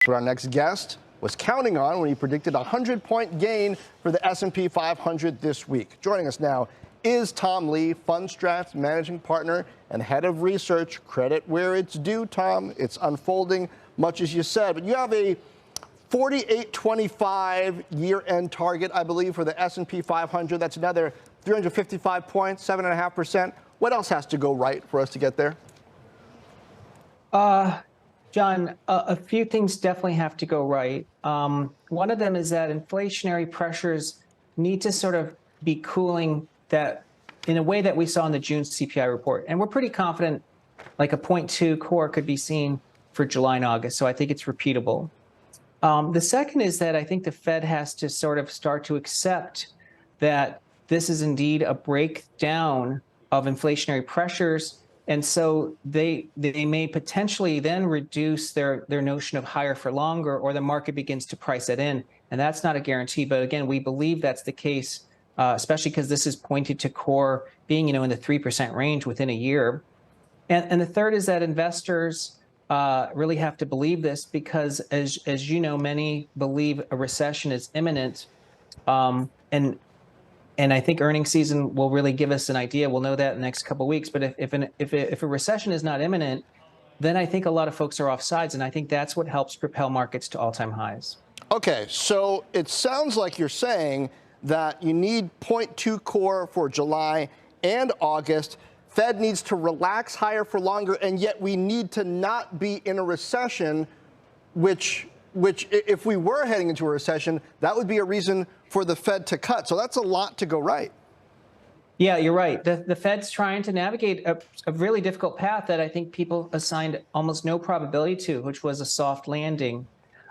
what our next guest was counting on when he predicted a 100-point gain for the S&P 500 this week. Joining us now is Tom Lee, Fundstrat's managing partner and head of research. Credit where it's due, Tom. It's unfolding much as you said, but you have a 48.25 year-end target, I believe, for the S&P 500. That's another 355 points, 7.5%. What else has to go right for us to get there? John, a few things definitely have to go right. One of them is that inflationary pressures need to sort of be cooling that in a way that we saw in the June CPI report. And we're pretty confident like a 0.2 core could be seen for July and August. So I think it's repeatable. The second is that I think the Fed has to sort of start to accept that this is indeed a breakdown of inflationary pressures. And so they may potentially then reduce their notion of higher for longer, or the market begins to price it in. And that's not a guarantee. But again, we believe that's the case, especially because this is pointed to core being, in the 3% range within a year. And the third is that investors really have to believe this because, as you know, many believe a recession is imminent. And I think earnings season will really give us an idea. We'll know that in the next couple of weeks. But if a recession is not imminent, then I think a lot of folks are off sides. And I think that's what helps propel markets to all-time highs. Okay, so it sounds like you're saying that you need 0.2 core for July and August. Fed needs to relax higher for longer, and yet we need to not be in a recession, which if we were heading into a recession, that would be a reason for the Fed to cut. So that's a lot to go right. Yeah, you're right. The Fed's trying to navigate a really difficult path that I think people assigned almost no probability to, which was a soft landing.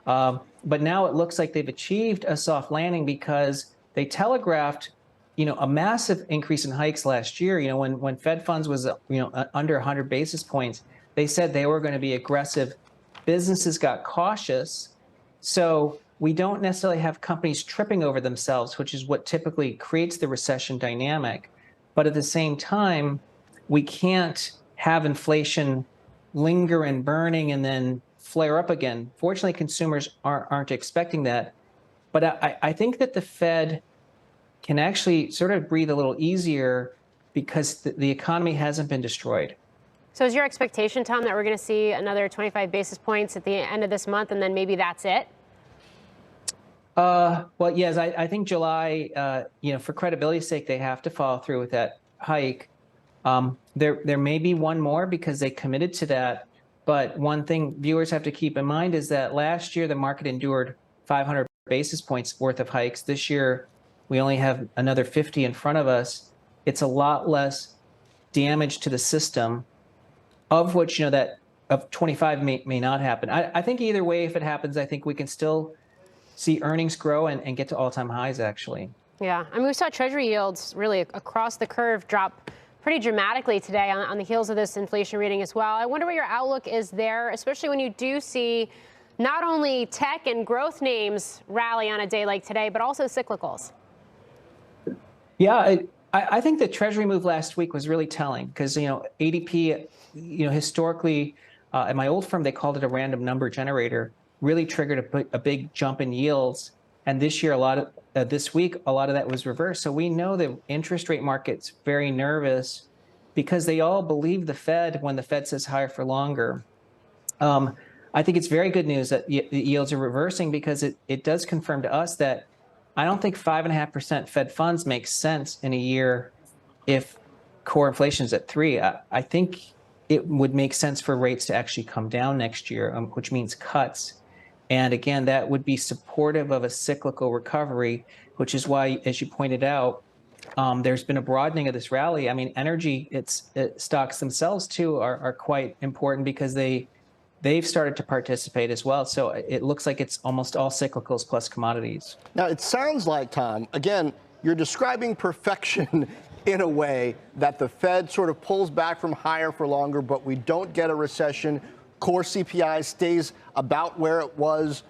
But now it looks like they've achieved a soft landing because they telegraphed, a massive increase in hikes last year. When Fed funds was, under 100 basis points, they said they were going to be aggressive. Businesses got cautious. So we don't necessarily have companies tripping over themselves, which is what typically creates the recession dynamic. But at the same time, we can't have inflation linger and burning and then flare up again. Fortunately, consumers aren't expecting that. But I think that the Fed can actually sort of breathe a little easier because the economy hasn't been destroyed. So is your expectation, Tom, that we're going to see another 25 basis points at the end of this month, and then maybe that's it? Well, yes, I think July, for credibility's sake, they have to follow through with that hike. There may be one more because they committed to that. But one thing viewers have to keep in mind is that last year, the market endured 500 basis points worth of hikes. This year, we only have another 50 in front of us. It's a lot less damage to the system, of which, that of 25 may not happen. I think either way, if it happens, I think we can still see earnings grow and get to all-time highs, actually. Yeah, I mean, we saw Treasury yields really across the curve drop pretty dramatically today on the heels of this inflation reading as well. I wonder what your outlook is there, especially when you do see not only tech and growth names rally on a day like today, but also cyclicals. Yeah, I think the Treasury move last week was really telling because, ADP, historically, at my old firm, they called it a random number generator, really triggered a big jump in yields. And this year, this week, a lot of that was reversed. So we know the interest rate market's very nervous because they all believe the Fed when the Fed says higher for longer. I think it's very good news that the yields are reversing because it does confirm to us that I don't think 5.5% Fed funds makes sense in a year if core inflation is at 3%. I think it would make sense for rates to actually come down next year, which means cuts. And again, that would be supportive of a cyclical recovery, which is why, as you pointed out, there's been a broadening of this rally. I mean, energy stocks themselves, too, are quite important because they've started to participate as well. So it looks like it's almost all cyclicals plus commodities. Now, it sounds like, Tom, again, you're describing perfection in a way that the Fed sort of pulls back from higher for longer, but we don't get a recession. Core CPI stays about where it was,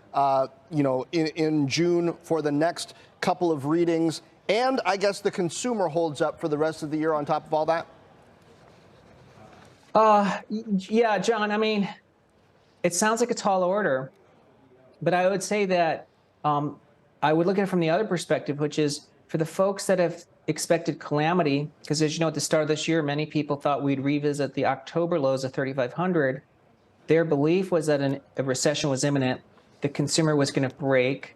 in June for the next couple of readings. And I guess the consumer holds up for the rest of the year on top of all that. Yeah, John, I mean, it sounds like a tall order, But I would say that I would look at it from the other perspective, which is for the folks that have expected calamity, because as you know, at the start of this year, many people thought we'd revisit the October lows of 3,500. Their belief was that a recession was imminent, the consumer was going to break,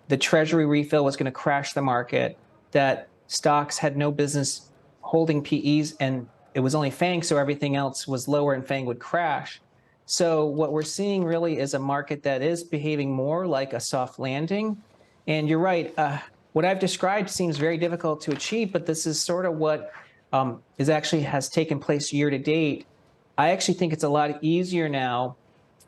the Treasury refill was going to crash the market, that stocks had no business holding PEs, and it was only FANG, so everything else was lower and FANG would crash. So what we're seeing really is a market that is behaving more like a soft landing. And you're right, what I've described seems very difficult to achieve, but this is sort of what has taken place year to date. I actually think it's a lot easier now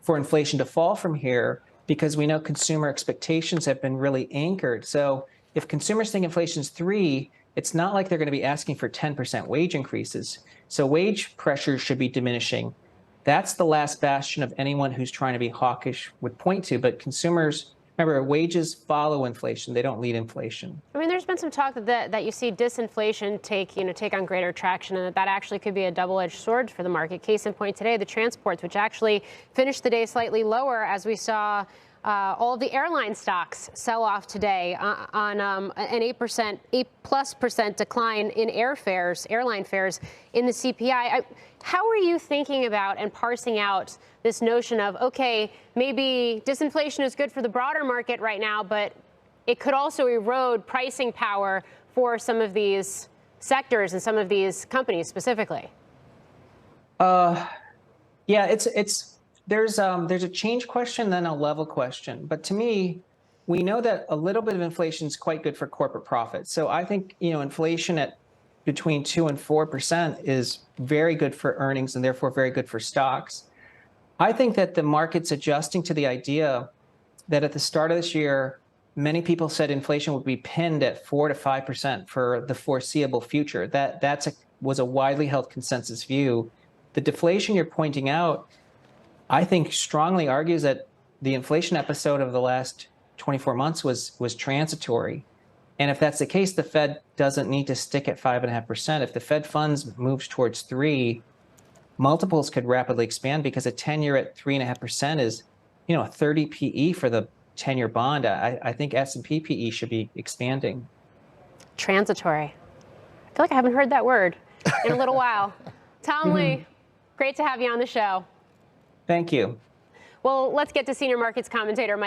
for inflation to fall from here because we know consumer expectations have been really anchored. So if consumers think inflation's 3, it's not like they're going to be asking for 10% wage increases. So wage pressure should be diminishing. That's the last bastion of anyone who's trying to be hawkish would point to. But consumers, remember, wages follow inflation. They don't lead inflation. I mean, there's been some talk that you see disinflation take on greater traction, and that actually could be a double-edged sword for the market. Case in point today, the transports, which actually finished the day slightly lower as we saw all of the airline stocks sell off today on an 8+ % decline in airline fares in the CPI. How are you thinking about and parsing out this notion of, okay, maybe disinflation is good for the broader market right now, but it could also erode pricing power for some of these sectors and some of these companies specifically? Yeah, there's a change question, then a level question. But to me, we know that a little bit of inflation is quite good for corporate profits. So I think, inflation at between 2 and 4% is very good for earnings and therefore very good for stocks. I think that the market's adjusting to the idea that at the start of this year, many people said inflation would be pinned at 4 to 5% for the foreseeable future. That was a widely held consensus view. The deflation you're pointing out, I think, strongly argues that the inflation episode of the last 24 months was transitory. And if that's the case, the Fed doesn't need to stick at 5.5%. If the Fed funds moves towards 3, multiples could rapidly expand because a 10-year at 3.5% is, a 30 PE for the 10-year bond. I think S&P PE should be expanding. Transitory. I feel like I haven't heard that word in a little while. Tom Lee, great to have you on the show. Thank you. Well, let's get to senior markets commentator Mike